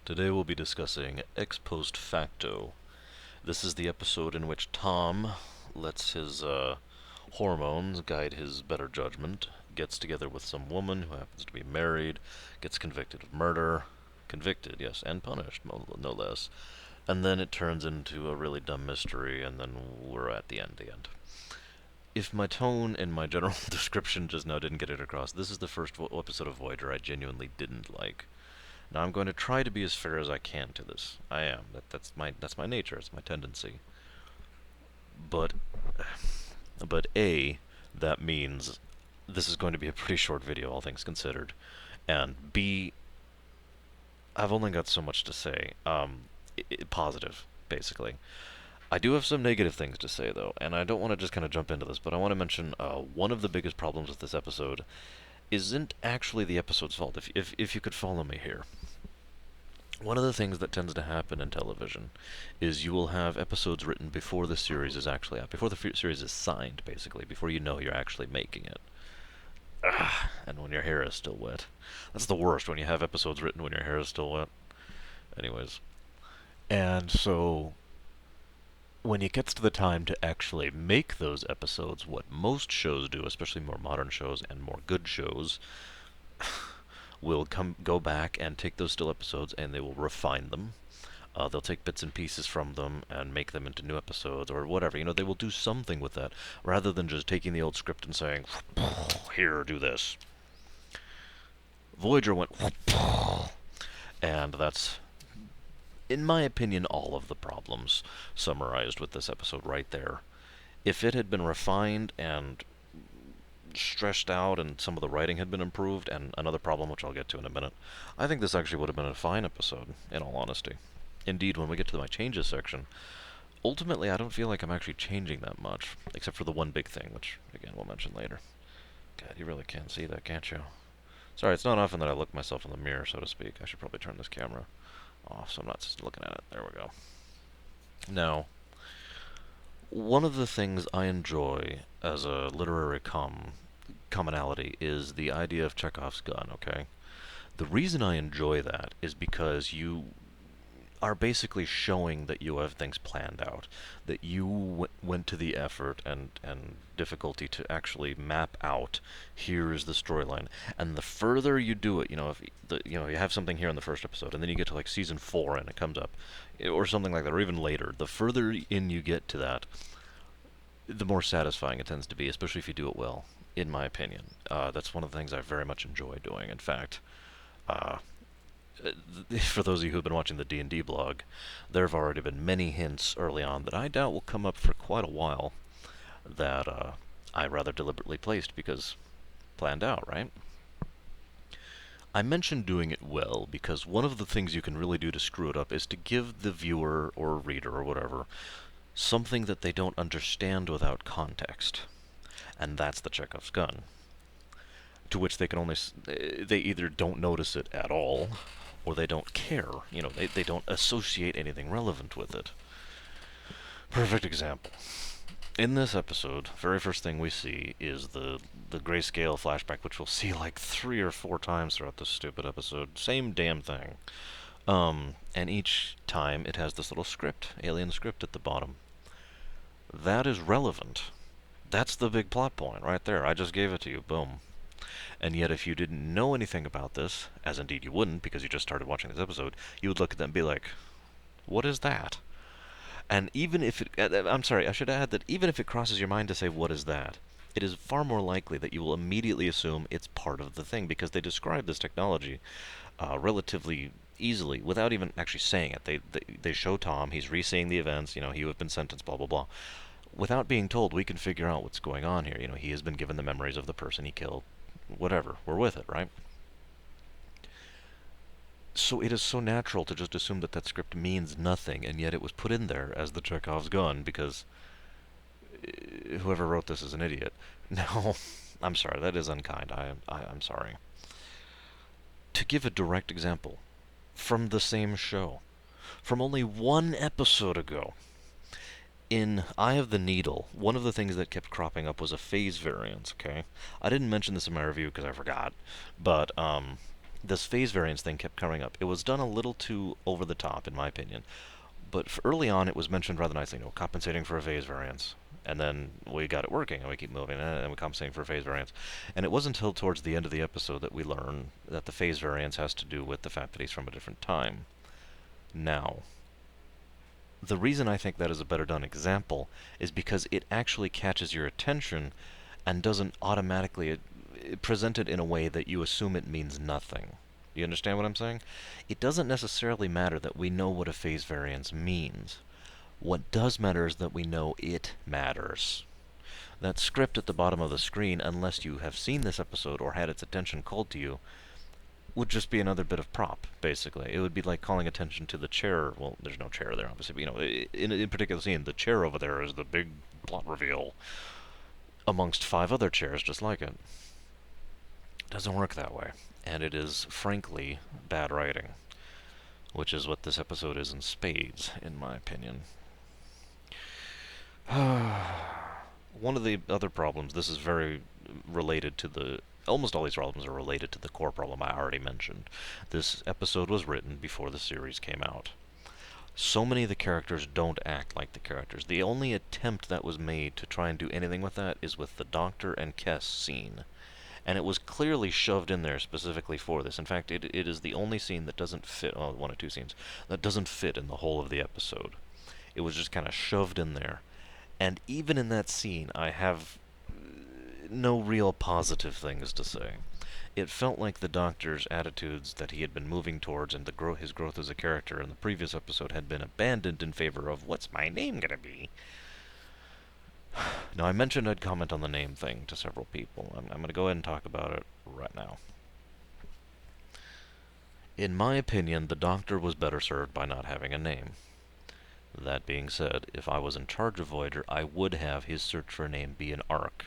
Today we'll be discussing Ex Post Facto. This is the episode in which Tom lets his hormones guide his better judgment, gets together with some woman who happens to be married, gets convicted of murder. Convicted, yes, and punished, no less. And then it turns into a really dumb mystery, and then we're at the end. If my tone and my general description just now didn't get it across, this is the first episode of Voyager I genuinely didn't like. Now I'm going to try to be as fair as I can to this. I am. That's my nature. It's my tendency. But A, that means this is going to be a pretty short video, all things considered. And B, I've only got so much to say. Positive, basically. I do have some negative things to say, though, and I don't want to just kind of jump into this, but I want to mention one of the biggest problems with this episode isn't actually the episode's fault, if you could follow me here. One of the things that tends to happen in television is you will have episodes written before the series is actually out, before the series is signed, basically, before you know you're actually making it. And when your hair is still wet. That's the worst, when you have episodes written when your hair is still wet. Anyways. And so, when it gets to the time to actually make those episodes, what most shows do, especially more modern shows and more good shows, will go back and take those still episodes and they will refine them. They'll take bits and pieces from them and make them into new episodes or whatever. They will do something with that rather than just taking the old script and saying, here, do this. Voyager went, and that's, in my opinion, all of the problems summarized with this episode right there. If it had been refined and stretched out and some of the writing had been improved, and another problem which I'll get to in a minute, I think this actually would have been a fine episode, in all honesty. Indeed, when we get to my changes section, ultimately I don't feel like I'm actually changing that much, except for the one big thing, which, again, we'll mention later. God, you really can't see that, can't you? Sorry, it's not often that I look myself in the mirror, so to speak. I should probably turn this camera off so I'm not just looking at it. There we go. Now, one of the things I enjoy as a literary commonality is the idea of Chekhov's gun, okay? The reason I enjoy that is because you are basically showing that you have things planned out, that you went to the effort and difficulty to actually map out, here's the storyline. And the further you do it, if you have something here in the first episode, and then you get to like season 4 and it comes up, or something like that, or even later, the further in you get to that, the more satisfying it tends to be, especially if you do it well, in my opinion. That's one of the things I very much enjoy doing. In fact, for those of you who've been watching the D&D blog, there have already been many hints early on that I doubt will come up for quite a while that I rather deliberately placed because planned out, right? I mentioned doing it well because one of the things you can really do to screw it up is to give the viewer or reader or whatever something that they don't understand without context. And that's the Chekhov's gun. To which they can only they either don't notice it at all, or they don't care. They don't associate anything relevant with it. Perfect example. In this episode, very first thing we see is the Grayscale Flashback, which we'll see like 3 or 4 times throughout this stupid episode. Same damn thing. And each time it has this little script, alien script at the bottom. That is relevant. That's the big plot point right there. I just gave it to you. Boom. And yet if you didn't know anything about this, as indeed you wouldn't because you just started watching this episode, you would look at that and be like, what is that? And even if it... I'm sorry, I should add that even if it crosses your mind to say, what is that? It is far more likely that you will immediately assume it's part of the thing because they describe this technology relatively easily without even actually saying it. They show Tom, he's re-seeing the events, he would have been sentenced, blah, blah, blah. Without being told, we can figure out what's going on here. He has been given the memories of the person he killed. Whatever, we're with it, right? So it is so natural to just assume that that script means nothing, and yet it was put in there as the Chekhov's gun because whoever wrote this is an idiot. No, I'm sorry, that is unkind. I'm sorry. To give a direct example, from the same show, from only one episode ago, in Eye of the Needle, one of the things that kept cropping up was a phase variance, okay? I didn't mention this in my review because I forgot, but this phase variance thing kept coming up. It was done a little too over the top, in my opinion. But early on, it was mentioned rather nicely, compensating for a phase variance. And then we got it working, and we keep moving, and we're compensating for a phase variance. And it wasn't until towards the end of the episode that we learn that the phase variance has to do with the fact that he's from a different time. Now, the reason I think that is a better done example is because it actually catches your attention and doesn't automatically present it in a way that you assume it means nothing. You understand what I'm saying? It doesn't necessarily matter that we know what a phase variance means. What does matter is that we know it matters. That script at the bottom of the screen, unless you have seen this episode or had its attention called to you, would just be another bit of prop, basically. It would be like calling attention to the chair. Well, there's no chair there, obviously, but, in a particular scene, the chair over there is the big plot reveal amongst 5 other chairs just like it. It doesn't work that way. And it is, frankly, bad writing. Which is what this episode is in spades, in my opinion. One of the other problems, this is very related to the... Almost all these problems are related to the core problem I already mentioned. This episode was written before the series came out. So many of the characters don't act like the characters. The only attempt that was made to try and do anything with that is with the Doctor and Kes scene. And it was clearly shoved in there specifically for this. In fact, it is the only scene that doesn't fit, one or two scenes, that doesn't fit in the whole of the episode. It was just kind of shoved in there. And even in that scene, I have no real positive things to say. It felt like the Doctor's attitudes that he had been moving towards and his growth as a character in the previous episode had been abandoned in favor of, what's my name gonna be? Now, I mentioned I'd comment on the name thing to several people. I'm going to go ahead and talk about it right now. In my opinion, the Doctor was better served by not having a name. That being said, if I was in charge of Voyager, I would have his search for a name be an arc.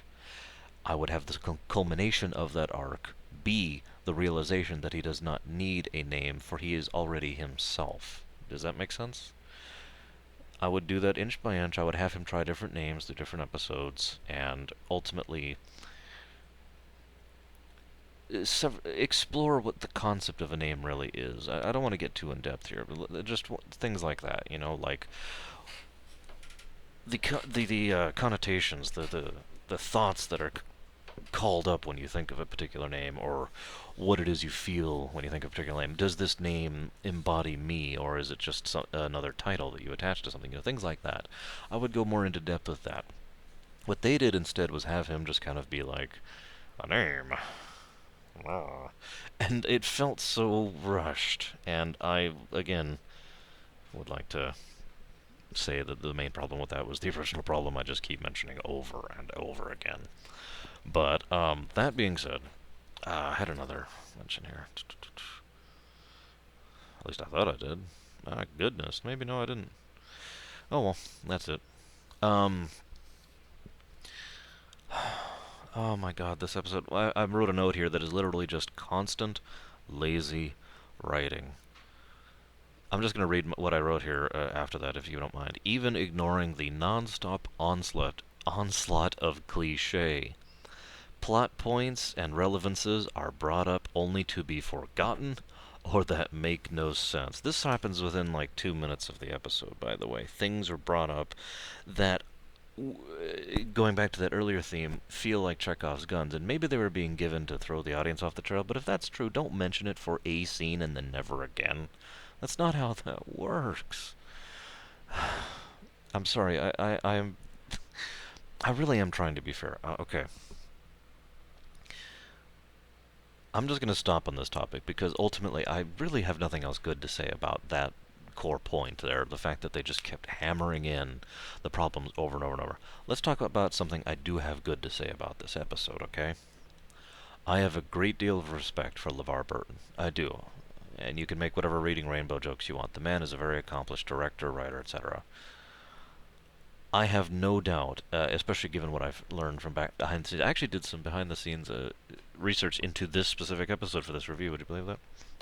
I would have the culmination of that arc be the realization that he does not need a name, for he is already himself. Does that make sense? I would do that inch by inch. I would have him try different names through different episodes, and ultimately explore what the concept of a name really is. I don't want to get too in-depth here, but just things like that, like the connotations, the thoughts that are called up when you think of a particular name, or what it is you feel when you think of a particular name. Does this name embody me, or is it just another title that you attach to something? Things like that. I would go more into depth with that. What they did instead was have him just kind of be like, a name. And it felt so rushed. And I, again, would like to say that the main problem with that was the original problem I just keep mentioning over and over again. But, that being said, I had another mention here. At least I thought I did. Ah, goodness. Maybe no, I didn't. Oh, well, that's it. Oh my god, this episode... I wrote a note here that is literally just constant, lazy writing. I'm just going to read what I wrote here after that, if you don't mind. Even ignoring the non-stop onslaught of cliché. Plot points and relevances are brought up only to be forgotten, or that make no sense. This happens within like 2 minutes of the episode, by the way. Things are brought up that, going back to that earlier theme, feel like Chekhov's guns, and maybe they were being given to throw the audience off the trail, but if that's true, don't mention it for a scene and then never again. That's not how that works. I'm sorry, I really am trying to be fair. Okay. I'm just going to stop on this topic because ultimately I really have nothing else good to say about that core point there, the fact that they just kept hammering in the problems over and over and over. Let's talk about something I do have good to say about this episode, okay? I have a great deal of respect for LeVar Burton. I do. And you can make whatever Reading Rainbow jokes you want. The man is a very accomplished director, writer, etc. I have no doubt, especially given what I've learned from behind the scenes. I actually did some behind-the-scenes research into this specific episode for this review. Would you believe that?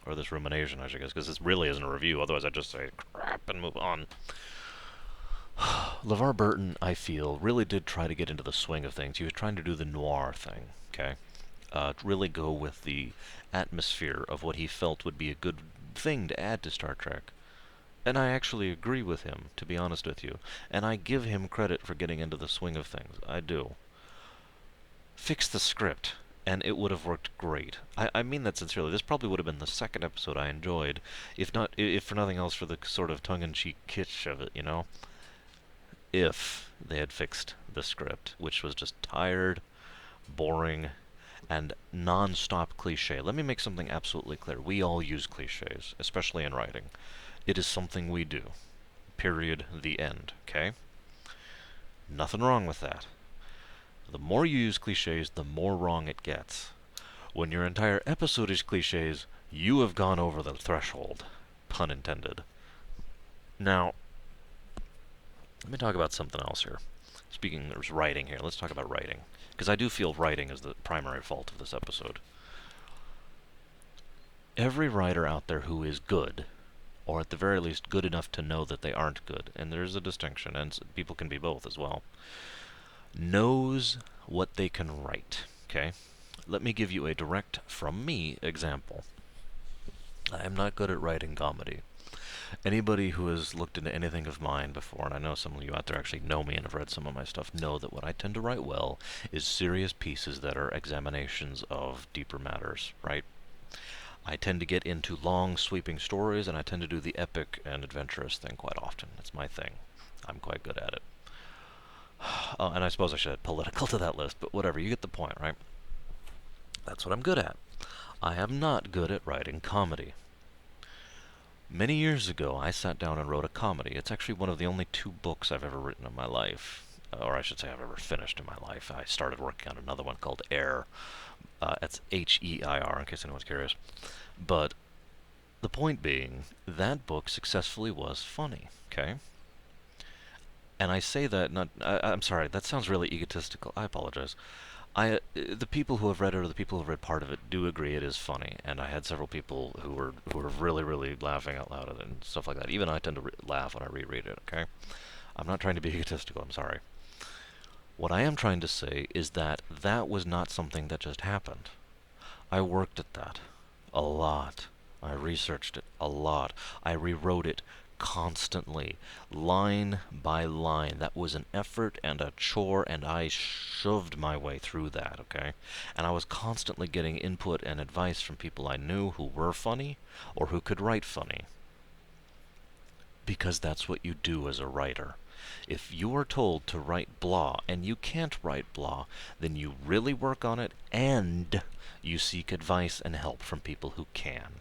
Or this rumination, I should guess, because this really isn't a review. Otherwise, I'd just say crap and move on. LeVar Burton, I feel, really did try to get into the swing of things. He was trying to do the noir thing, okay? really go with the atmosphere of what he felt would be a good thing to add to Star Trek. And I actually agree with him, to be honest with you. And I give him credit for getting into the swing of things. I do. Fix the script, and it would have worked great. I mean that sincerely. This probably would have been the second episode I enjoyed, if for nothing else, for the sort of tongue-in-cheek kitsch of it, you know? If they had fixed the script, which was just tired, boring, and non-stop cliche. Let me make something absolutely clear. We all use cliches, especially in writing. It is something we do. Period. The end. Okay? Nothing wrong with that. The more you use cliches, the more wrong it gets. When your entire episode is cliches, you have gone over the threshold. Pun intended. Now, let me talk about something else here. Speaking, there's writing here. Let's talk about writing. Because I do feel writing is the primary fault of this episode. Every writer out there who is good, or at the very least good enough to know that they aren't good, and there's a distinction, and people can be both as well, knows what they can write, okay? Let me give you a direct, from me, example. I am not good at writing comedy. Anybody who has looked into anything of mine before, and I know some of you out there actually know me and have read some of my stuff, know that what I tend to write well is serious pieces that are examinations of deeper matters, right? I tend to get into long, sweeping stories, and I tend to do the epic and adventurous thing quite often. It's my thing. I'm quite good at it. And I suppose I should add political to that list, but whatever, you get the point, right? That's what I'm good at. I am not good at writing comedy. Many years ago, I sat down and wrote a comedy. It's actually one of the only 2 books I've ever written in my life. Or I should say I've ever finished in my life. I started working on another one called Air. That's H-E-I-R, in case anyone's curious. But the point being, that book successfully was funny, okay? And I say that not... I'm sorry, that sounds really egotistical. I apologize. The people who have read it, or the people who have read part of it, do agree it is funny, and I had several people who were really, really laughing out loud at it and stuff like that. Even I tend to laugh when I reread it, okay? I'm not trying to be egotistical, I'm sorry. What I am trying to say is that that was not something that just happened. I worked at that. A lot. I researched it a lot. I rewrote it constantly, line by line. That was an effort and a chore, and I shoved my way through that, okay? And I was constantly getting input and advice from people I knew who were funny, or who could write funny. Because that's what you do as a writer. If you are told to write blah, and you can't write blah, then you really work on it, and you seek advice and help from people who can.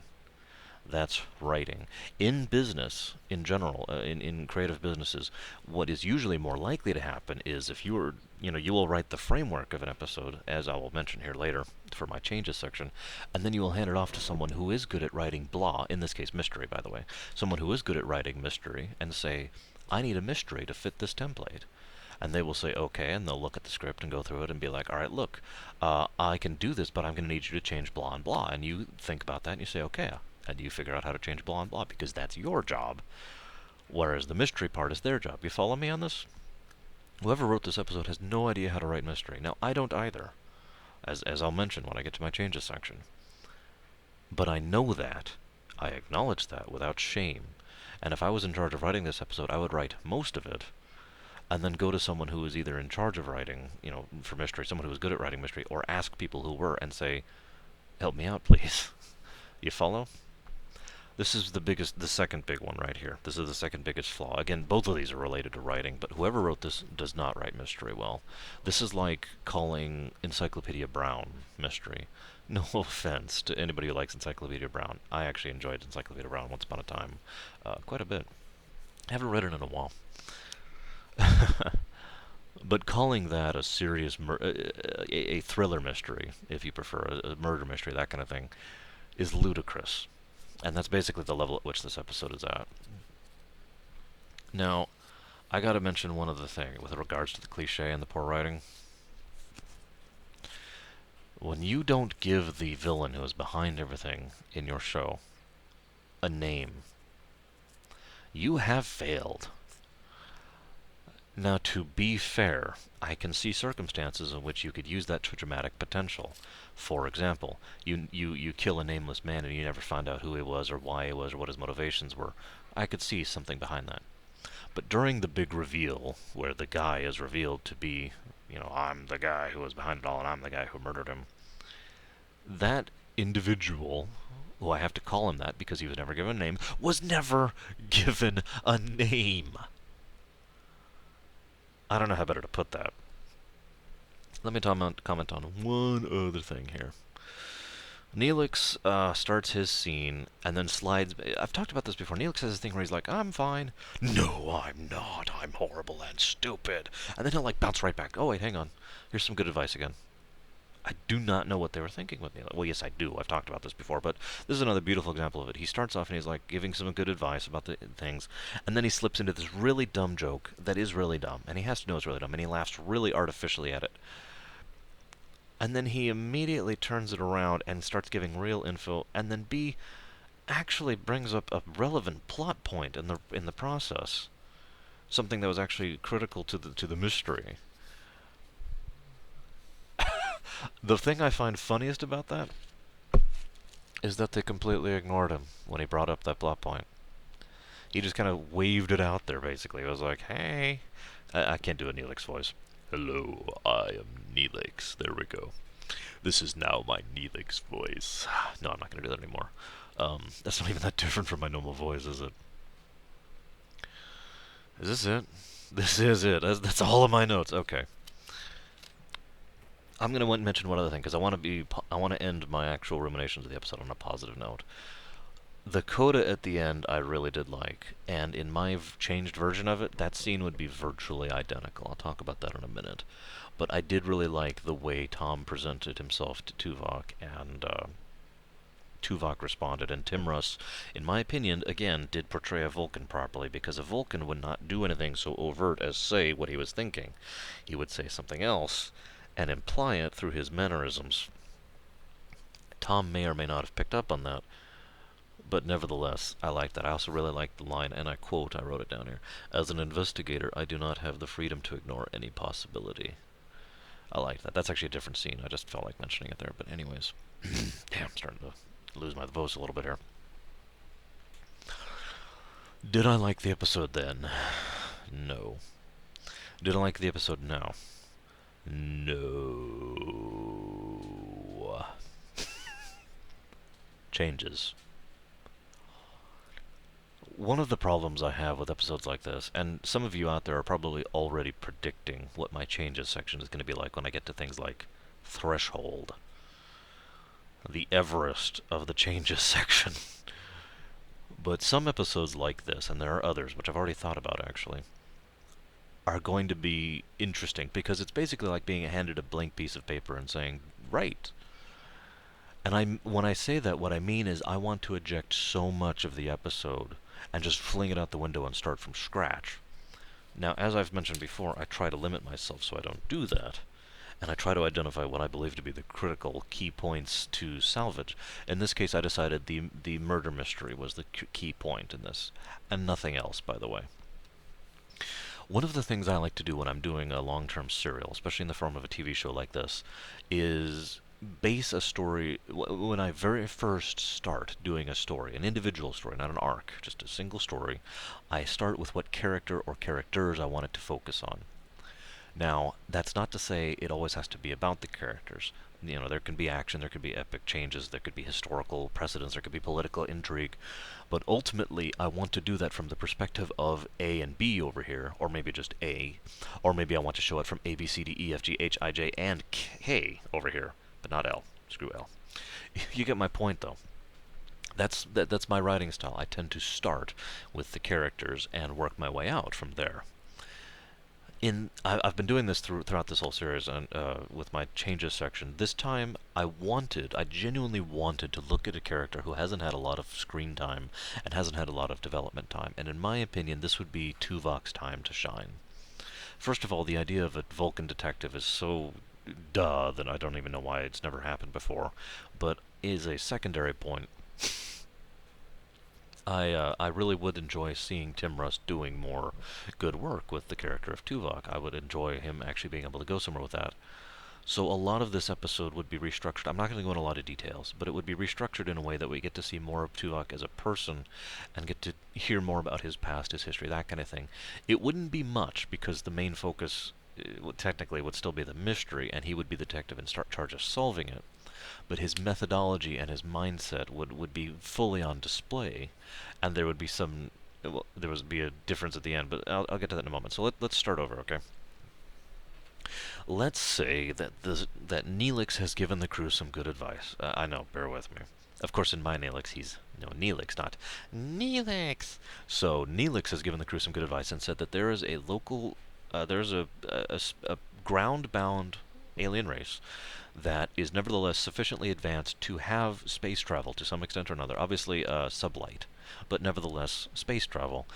That's writing. In business, in general, in creative businesses, what is usually more likely to happen is if you will write the framework of an episode, as I will mention here later for my changes section, and then you will hand it off to someone who is good at writing blah, in this case mystery, by the way, someone who is good at writing mystery, and say, I need a mystery to fit this template. And they will say, okay, and they'll look at the script and go through it and be like, all right, look, I can do this, but I'm going to need you to change blah and blah. And you think about that and you say, okay, and you figure out how to change blah and blah, because that's your job, whereas the mystery part is their job. You follow me on this? Whoever wrote this episode has no idea how to write mystery. Now, I don't either, as I'll mention when I get to my changes section. But I know that. I acknowledge that without shame. And if I was in charge of writing this episode, I would write most of it, and then go to someone who is either in charge of writing, for mystery, someone who is good at writing mystery, or ask people who were and say, help me out, please. You follow? This is the second big one right here. This is the second biggest flaw. Again, both of these are related to writing, but whoever wrote this does not write mystery well. This is like calling Encyclopedia Brown mystery. No offense to anybody who likes Encyclopedia Brown. I actually enjoyed Encyclopedia Brown once upon a time, quite a bit. I haven't read it in a while. But calling that a serious, a thriller mystery, if you prefer, a murder mystery, that kind of thing, is ludicrous. And that's basically the level at which this episode is at. Now, I gotta mention one other thing with regards to the cliche and the poor writing. When you don't give the villain who is behind everything in your show a name, you have failed. Now, to be fair, I can see circumstances in which you could use that to dramatic potential. For example, you kill a nameless man and you never find out who he was or why he was or what his motivations were. I could see something behind that. But during the big reveal, where the guy is revealed to be, I'm the guy who was behind it all and I'm the guy who murdered him, that individual, who I have to call him that because he was never given a name, was never given a name. I don't know how better to put that. Let me comment on one other thing here. Neelix starts his scene and then slides. I've talked about this before. Neelix has this thing where he's like, I'm fine. No, I'm not. I'm horrible and stupid. And then he'll like bounce right back. Oh, wait, hang on. Here's some good advice again. I do not know what they were thinking with Neelix. Well, yes, I do. I've talked about this before, but this is another beautiful example of it. He starts off and he's like giving some good advice about the things, and then he slips into this really dumb joke that is really dumb, and he has to know it's really dumb, and he laughs really artificially at it. And then he immediately turns it around and starts giving real info, and then B actually brings up a relevant plot point in the process, something that was actually critical to the mystery. The thing I find funniest about that is that they completely ignored him when he brought up that plot point. He just kind of waved it out there, basically. It was like, hey, I can't do a Neelix voice. Hello, I am Neelix. There we go. This is now my Neelix voice. No, I'm not going to do that anymore. That's not even that different from my normal voice, is it? Is this it? This is it. That's all of my notes. Okay. I'm going to mention one other thing, because I want to end my actual ruminations of the episode on a positive note. The coda at the end I really did like, and in my changed version of it, that scene would be virtually identical. I'll talk about that in a minute. But I did really like the way Tom presented himself to Tuvok, and Tuvok responded, and Tim Russ, in my opinion, again, did portray a Vulcan properly, because a Vulcan would not do anything so overt as say what he was thinking. He would say something else, and imply it through his mannerisms. Tom may or may not have picked up on that, but nevertheless, I like that. I also really like the line, and I quote, I wrote it down here, "As an investigator, I do not have the freedom to ignore any possibility." I like that. That's actually a different scene. I just felt like mentioning it there, but anyways. Damn, I'm starting to lose my voice a little bit here. Did I like the episode then? No. Did I like the episode now? No. Changes. One of the problems I have with episodes like this, and some of you out there are probably already predicting what my changes section is going to be like when I get to things like Threshold, the Everest of the changes section. But some episodes like this, and there are others, which I've already thought about actually, are going to be interesting, because it's basically like being handed a blank piece of paper and saying, write. And when I say that, what I mean is I want to eject so much of the episode and just fling it out the window and start from scratch. Now, as I've mentioned before, I try to limit myself so I don't do that. And I try to identify what I believe to be the critical key points to salvage. In this case, I decided the murder mystery was the key point in this, and nothing else, by the way. One of the things I like to do when I'm doing a long-term serial, especially in the form of a TV show like this, is base a story. When I very first start doing a story, an individual story, not an arc, just a single story, I start with what character or characters I want it to focus on. Now, that's not to say it always has to be about the characters. There can be action, there could be epic changes, there could be historical precedents, there could be political intrigue, but ultimately I want to do that from the perspective of A and B over here, or maybe just A, or maybe I want to show it from A, B, C, D, E, F, G, H, I, J, and K over here, but not L. Screw L. You get my point, though. That's my writing style. I tend to start with the characters and work my way out from there. I've been doing this throughout this whole series, and with my changes section. This time, I genuinely wanted to look at a character who hasn't had a lot of screen time and hasn't had a lot of development time, and in my opinion, this would be Tuvok's time to shine. First of all, the idea of a Vulcan detective is so duh that I don't even know why it's never happened before, but is a secondary point. I really would enjoy seeing Tim Russ doing more good work with the character of Tuvok. I would enjoy him actually being able to go somewhere with that. So a lot of this episode would be restructured. I'm not going to go into a lot of details, but it would be restructured in a way that we get to see more of Tuvok as a person and get to hear more about his past, his history, that kind of thing. It wouldn't be much because the main focus technically would still be the mystery, and he would be the detective in charge of solving it. But his methodology and his mindset would be fully on display, and there would be some. Well, there would be a difference at the end, but I'll get to that in a moment. So let's start over, okay? Let's say that Neelix has given the crew some good advice. I know, bear with me. Of course, in my Neelix, he's Neelix, not Neelix. So Neelix has given the crew some good advice and said that there is a local, there's a ground-bound alien race that is nevertheless sufficiently advanced to have space travel to some extent or another. Obviously, sublight, but nevertheless space travel.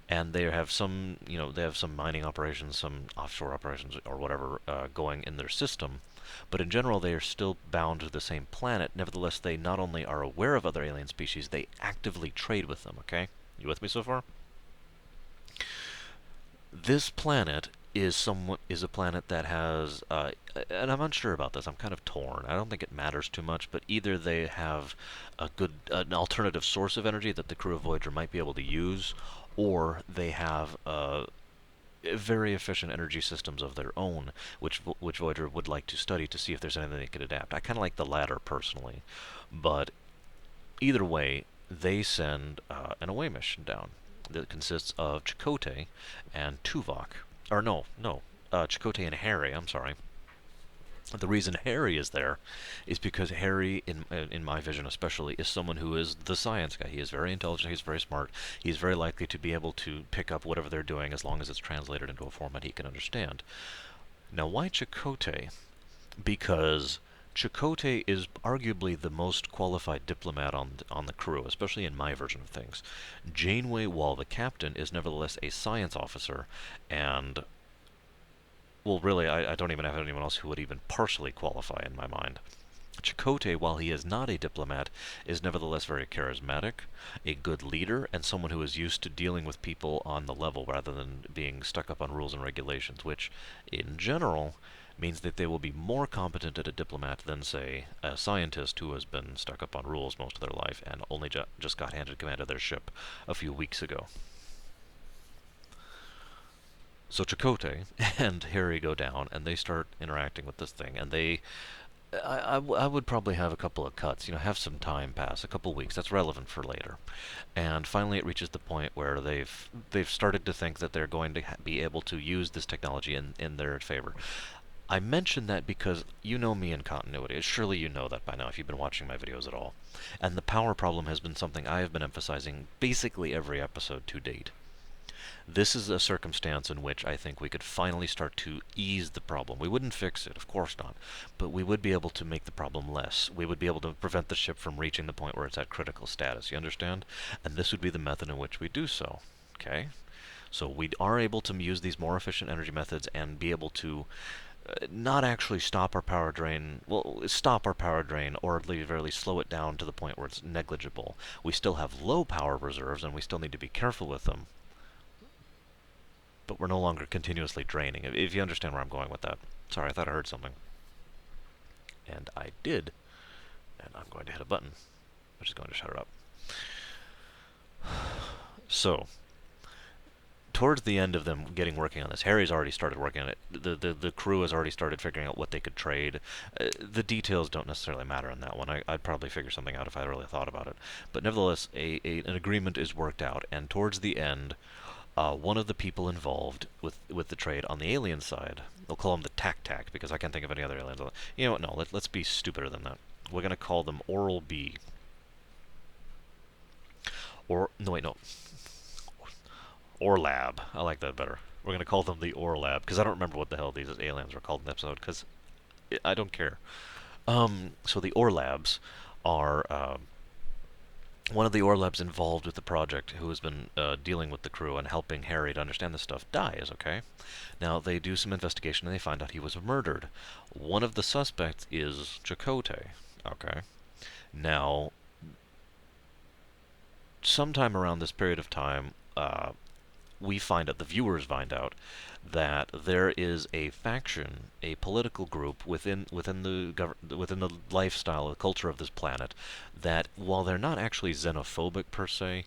And they have some, they have some mining operations, some offshore operations, or whatever, going in their system. But in general, they are still bound to the same planet. Nevertheless, they not only are aware of other alien species, they actively trade with them. Okay, you with me so far? This planet is a planet that has, and I'm unsure about this. I'm kind of torn. I don't think it matters too much, but either they have an alternative source of energy that the crew of Voyager might be able to use, or they have very efficient energy systems of their own, which Voyager would like to study to see if there's anything they could adapt. I kind of like the latter personally, but either way, they send an away mission down that consists of Chakotay and Tuvok. Or no, Chakotay and Harry. I'm sorry. The reason Harry is there is because Harry, in my vision especially, is someone who is the science guy. He is very intelligent, he's very smart, he's very likely to be able to pick up whatever they're doing as long as it's translated into a format he can understand. Now, why Chakotay? Because Chakotay is arguably the most qualified diplomat on the crew, especially in my version of things. Janeway, while the captain, is nevertheless a science officer, and well, really, I don't even have anyone else who would even partially qualify in my mind. Chakotay, while he is not a diplomat, is nevertheless very charismatic, a good leader, and someone who is used to dealing with people on the level rather than being stuck up on rules and regulations, which, in general, means that they will be more competent at a diplomat than, say, a scientist who has been stuck up on rules most of their life and only just got handed command of their ship a few weeks ago. So Chakotay and Harry go down, and they start interacting with this thing, and I would probably have a couple of cuts, have some time pass, a couple weeks. That's relevant for later. And finally, it reaches the point where they've started to think that they're going to be able to use this technology in their favor. I mention that because you know me in continuity. Surely you know that by now if you've been watching my videos at all. And the power problem has been something I have been emphasizing basically every episode to date. This is a circumstance in which I think we could finally start to ease the problem. We wouldn't fix it, of course not, but we would be able to make the problem less. We would be able to prevent the ship from reaching the point where it's at critical status, you understand? And this would be the method in which we do so, okay? So we are able to use these more efficient energy methods and be able to not actually stop our power drain, well, stop our power drain, or at the very least slow it down to the point where it's negligible. We still have low power reserves, and we still need to be careful with them, but we're no longer continuously draining. If you understand where I'm going with that. Sorry, I thought I heard something. And I did. And I'm going to hit a button, which is going to shut it up. So, towards the end of them working on this, Harry's already started working on it. The crew has already started figuring out what they could trade. The details don't necessarily matter in that one. I'd probably figure something out if I really thought about it. But nevertheless, an agreement is worked out, and towards the end, one of the people involved with the trade on the alien side, they'll call them the Tac because I can't think of any other aliens. You know what? No, let's be stupider than that. We're gonna call them Oral B. Or no, wait, no. Orlab. I like that better. We're gonna call them the Orlab because I don't remember what the hell these aliens were called in the episode because I don't care. So the Orlabs are one of the Orlabs involved with the project, who has been dealing with the crew and helping Harry to understand this stuff, dies, okay? Now, they do some investigation and they find out he was murdered. One of the suspects is Chakotay, okay? Now, sometime around this period of time, we find out, the viewers find out, that there is a faction, a political group within the lifestyle, the culture of this planet, that while they're not actually xenophobic per se,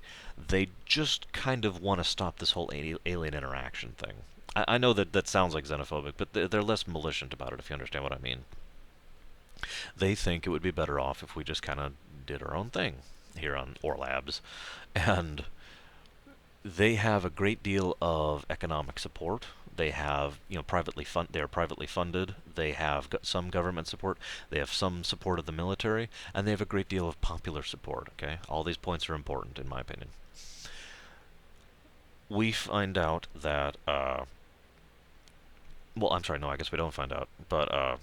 they just kind of want to stop this whole alien interaction thing. I know that that sounds like xenophobic, but they're less malicious about it, if you understand what I mean. They think it would be better off if we just kind of did our own thing here on Orlabs, and they have a great deal of economic support. They have, they are privately funded. They have some government support. They have some support of the military, and they have a great deal of popular support. Okay, all these points are important in my opinion. We find out that, well, I'm sorry, no, I guess we don't find out, but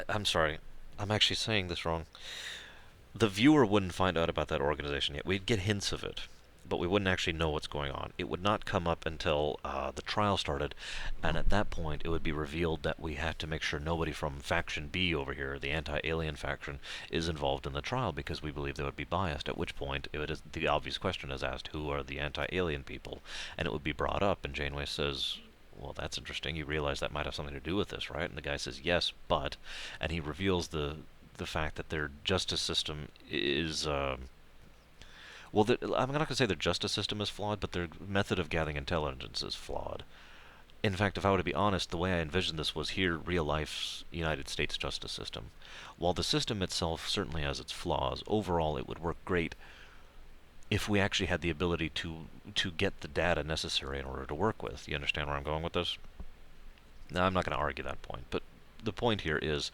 I'm sorry, I'm actually saying this wrong. The viewer wouldn't find out about that organization yet. We'd get hints of it, but we wouldn't actually know what's going on. It would not come up until the trial started, and at that point it would be revealed that we had to make sure nobody from Faction B over here, the anti-alien faction, is involved in the trial because we believe they would be biased, at which point the obvious question is asked, who are the anti-alien people? And it would be brought up, and Janeway says, well, that's interesting. You realize that might have something to do with this, right? And the guy says, yes, but, and he reveals the fact that their justice system is, well, I'm not going to say their justice system is flawed, but their method of gathering intelligence is flawed. In fact, if I were to be honest, the way I envisioned this was here, real life's United States justice system. While the system itself certainly has its flaws, overall it would work great if we actually had the ability to get the data necessary in order to work with. You understand where I'm going with this? Now, I'm not going to argue that point, but the point here is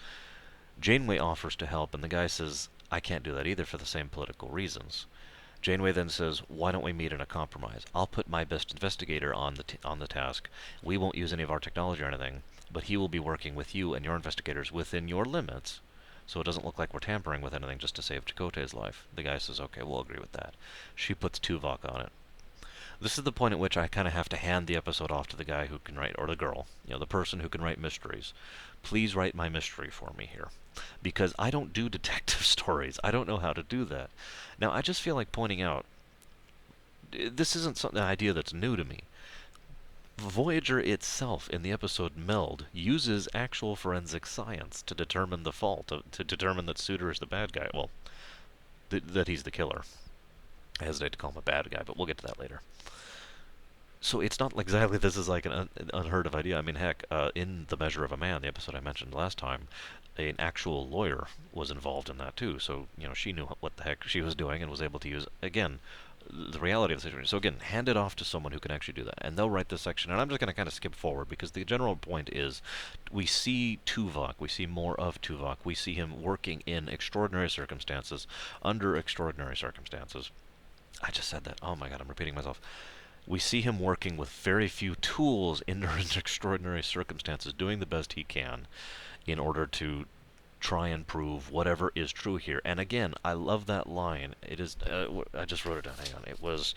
Janeway offers to help, and the guy says, I can't do that either for the same political reasons. Janeway then says, why don't we meet in a compromise? I'll put my best investigator on the task. We won't use any of our technology or anything, but he will be working with you and your investigators within your limits, so it doesn't look like we're tampering with anything just to save Chakotay's life. The guy says, okay, we'll agree with that. She puts Tuvok on it. This is the point at which I kind of have to hand the episode off to the guy who can write, or the girl, the person who can write mysteries. Please write my mystery for me here, because I don't do detective stories. I don't know how to do that. Now, I just feel like pointing out, this isn't an idea that's new to me. Voyager itself, in the episode Meld, uses actual forensic science to determine the fault, to determine that Suter is the bad guy. Well, that he's the killer. I hesitate to call him a bad guy, but we'll get to that later. So it's not exactly this is like an unheard of idea. I mean, heck, in The Measure of a Man, the episode I mentioned last time, an actual lawyer was involved in that too. So, she knew what the heck she was doing and was able to use, again, the reality of the situation. So again, hand it off to someone who can actually do that. And they'll write this section. And I'm just going to kind of skip forward because the general point is we see Tuvok. We see more of Tuvok. We see him working in extraordinary circumstances, under extraordinary circumstances. I just said that. Oh my god, I'm repeating myself. We see him working with very few tools under extraordinary circumstances, doing the best he can in order to try and prove whatever is true here. And again, I love that line. It is, I just wrote it down, hang on. It was,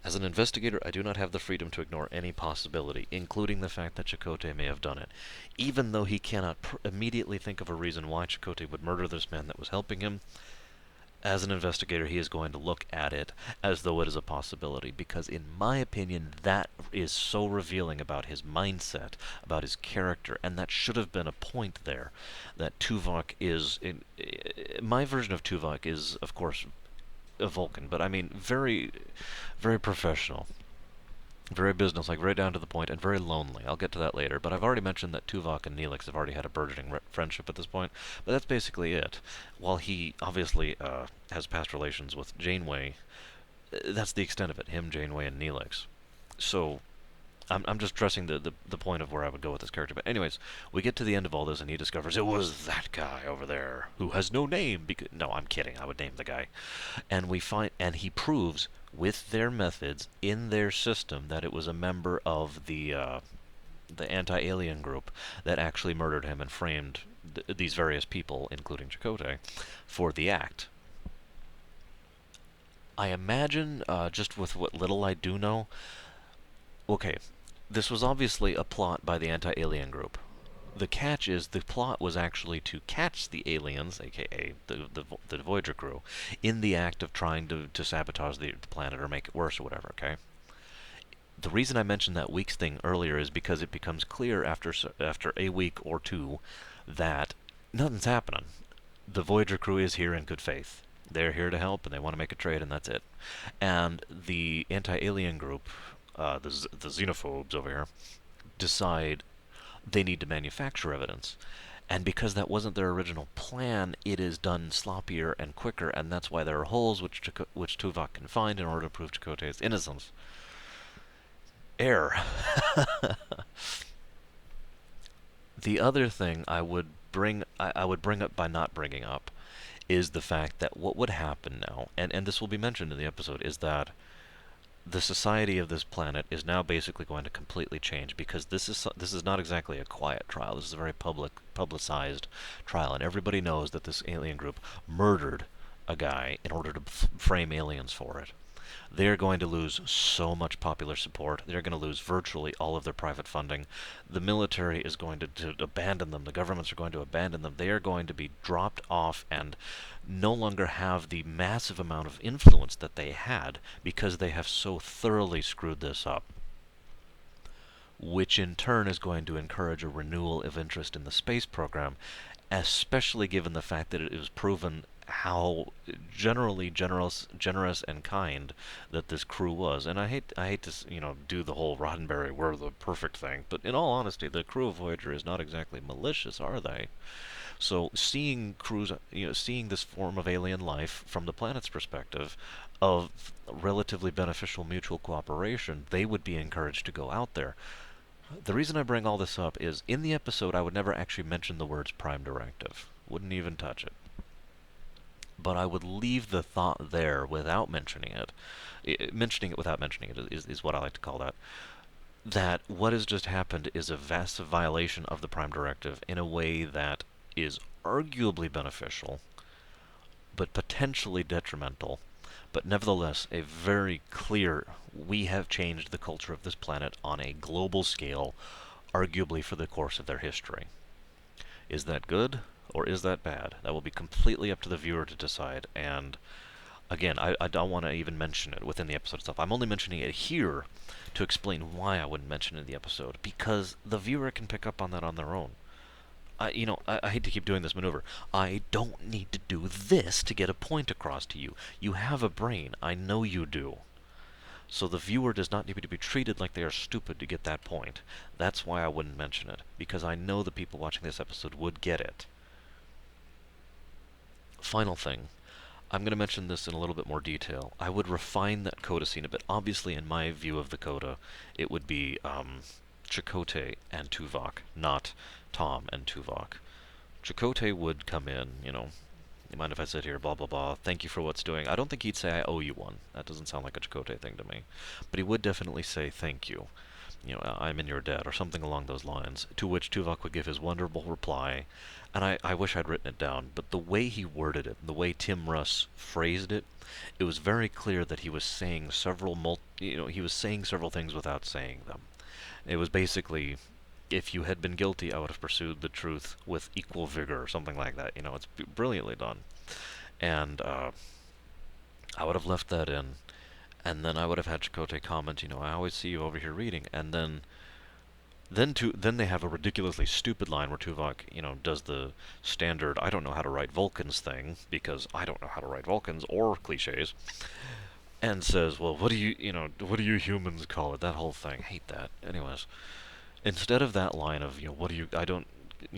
as an investigator, I do not have the freedom to ignore any possibility, including the fact that Chakotay may have done it. Even though he cannot immediately think of a reason why Chakotay would murder this man that was helping him, as an investigator, he is going to look at it as though it is a possibility, because in my opinion, that is so revealing about his mindset, about his character, and that should have been a point there, that Tuvok is, my version of Tuvok is, of course, a Vulcan, but I mean, very, very professional. Very businesslike, very down to the point, and very lonely. I'll get to that later, but I've already mentioned that Tuvok and Neelix have already had a burgeoning friendship at this point, but that's basically it. While he obviously has past relations with Janeway, that's the extent of it, him, Janeway, and Neelix. So, I'm just stressing the point of where I would go with this character. But anyways, we get to the end of all this, and he discovers it was that guy over there, who has no name, because... No, I'm kidding, I would name the guy. And he proves with their methods in their system that it was a member of the anti-alien group that actually murdered him and framed these various people, including Chakotay, for the act. I imagine, just with what little I do know, okay, this was obviously a plot by the anti-alien group. The catch is the plot was actually to catch the aliens, aka the Voyager crew, in the act of trying to sabotage the planet or make it worse or whatever, okay? The reason I mentioned that weeks thing earlier is because it becomes clear after a week or two that nothing's happening. The Voyager crew is here in good faith. They're here to help, and they want to make a trade, and that's it. And the anti-alien group, the xenophobes over here, decide they need to manufacture evidence. And because that wasn't their original plan, it is done sloppier and quicker, and that's why there are holes which Tuvok can find in order to prove Chakotay's innocence. Error. The other thing I would bring up by not bringing up is the fact that what would happen now, and this will be mentioned in the episode, is that the society of this planet is now basically going to completely change because this is not exactly a quiet trial. This is a very publicized trial, and everybody knows that this alien group murdered a guy in order to frame aliens for it. They're going to lose so much popular support. They're going to lose virtually all of their private funding. The military is going to abandon them. The governments are going to abandon them. They are going to be dropped off and no longer have the massive amount of influence that they had because they have so thoroughly screwed this up, which in turn is going to encourage a renewal of interest in the space program, especially given the fact that it was proven how generous and kind that this crew was. And I hate to do the whole Roddenberry we're the perfect thing, but in all honesty, the crew of Voyager is not exactly malicious, are they? So seeing seeing this form of alien life from the planet's perspective, of relatively beneficial mutual cooperation, they would be encouraged to go out there. The reason I bring all this up is in the episode I would never actually mention the words Prime Directive. Wouldn't even touch it. But I would leave the thought there without mentioning it. Mentioning it without mentioning it is what I like to call that. That what has just happened is a vast violation of the Prime Directive in a way that is arguably beneficial, but potentially detrimental. But nevertheless, a very clear, we have changed the culture of this planet on a global scale, arguably for the course of their history. Is that good, or is that bad? That will be completely up to the viewer to decide, and again, I don't want to even mention it within the episode itself. I'm only mentioning it here to explain why I wouldn't mention it in the episode, because the viewer can pick up on that on their own. I hate to keep doing this maneuver. I don't need to do this to get a point across to you. You have a brain. I know you do. So the viewer does not need to be treated like they are stupid to get that point. That's why I wouldn't mention it, because I know the people watching this episode would get it. Final thing. I'm going to mention this in a little bit more detail. I would refine that coda scene a bit. Obviously, in my view of the coda, it would be Chakotay and Tuvok, not Tom and Tuvok. Chakotay would come in, you mind if I sit here, blah, blah, blah, thank you for what's doing. I don't think he'd say, I owe you one. That doesn't sound like a Chakotay thing to me. But he would definitely say, thank you. I'm in your debt, or something along those lines. To which Tuvok would give his wonderful reply, and I wish I'd written it down, but the way he worded it, the way Tim Russ phrased it, it was very clear that he was saying he was saying several things without saying them. It was basically, if you had been guilty, I would have pursued the truth with equal vigor, or something like that. It's brilliantly done. And I would have left that in, and then I would have had Chakotay comment, I always see you over here reading, and then they have a ridiculously stupid line where Tuvok, does the standard I don't know how to write Vulcans thing, because I don't know how to write Vulcans, or cliches, and says, well, what do you humans call it? That whole thing. Hate that. Anyways, instead of that line of, I don't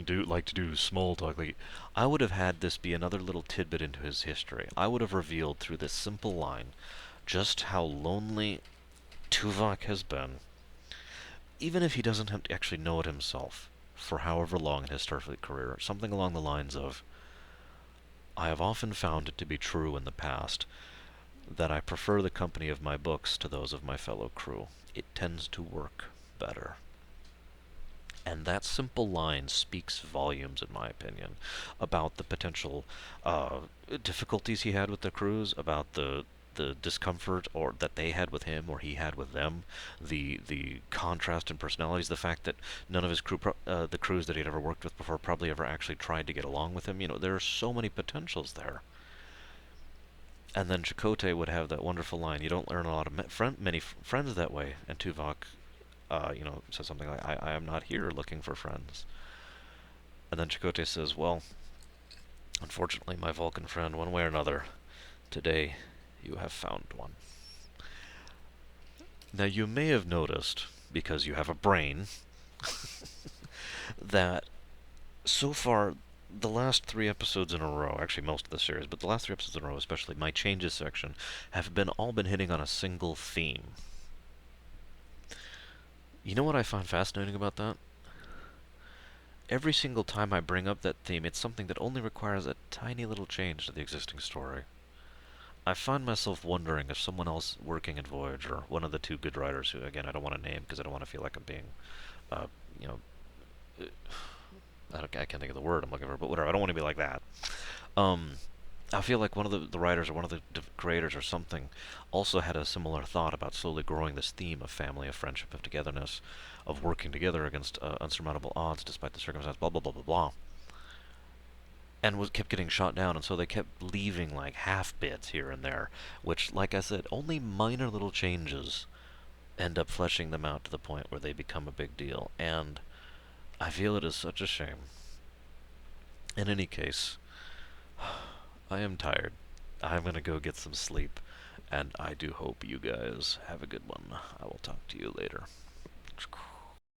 like to do small talk, like, I would have had this be another little tidbit into his history. I would have revealed through this simple line just how lonely Tuvok has been, even if he doesn't actually know it himself, for however long in his Starfleet career. Something along the lines of, I have often found it to be true in the past that I prefer the company of my books to those of my fellow crew. It tends to work better. And that simple line speaks volumes, in my opinion, about the potential difficulties he had with the crews, about the the discomfort or that they had with him or he had with them, the contrast in personalities, the fact that none of his the crews that he'd ever worked with before probably ever actually tried to get along with him. There are so many potentials there. And then Chakotay would have that wonderful line, "You don't learn a lot of many friends that way." And Tuvok, says something like, I am not here looking for friends." And then Chakotay says, "Well, unfortunately, my Vulcan friend, one way or another, today you have found one." Now, you may have noticed, because you have a brain, that so far, the last 3 episodes in a row, actually most of the series, but the last 3 episodes in a row, especially my changes section, have all been hitting on a single theme. You know what I find fascinating about that? Every single time I bring up that theme, it's something that only requires a tiny little change to the existing story. I find myself wondering if someone else working at Voyager, one of the two good writers who, again, I don't want to name because I don't want to feel like I'm being, uh, you know, I can't think of the word I'm looking for, but whatever, I don't want to be like that. Um, I feel like one of the writers or one of the creators or something also had a similar thought about slowly growing this theme of family, of friendship, of togetherness, of working together against unsurmountable odds despite the circumstance, blah, blah, blah, blah, blah. And kept getting shot down, and so they kept leaving like half bits here and there, which, like I said, only minor little changes end up fleshing them out to the point where they become a big deal. And I feel it is such a shame. In any case, I am tired. I'm gonna go get some sleep, and I do hope you guys have a good one. I will talk to you later.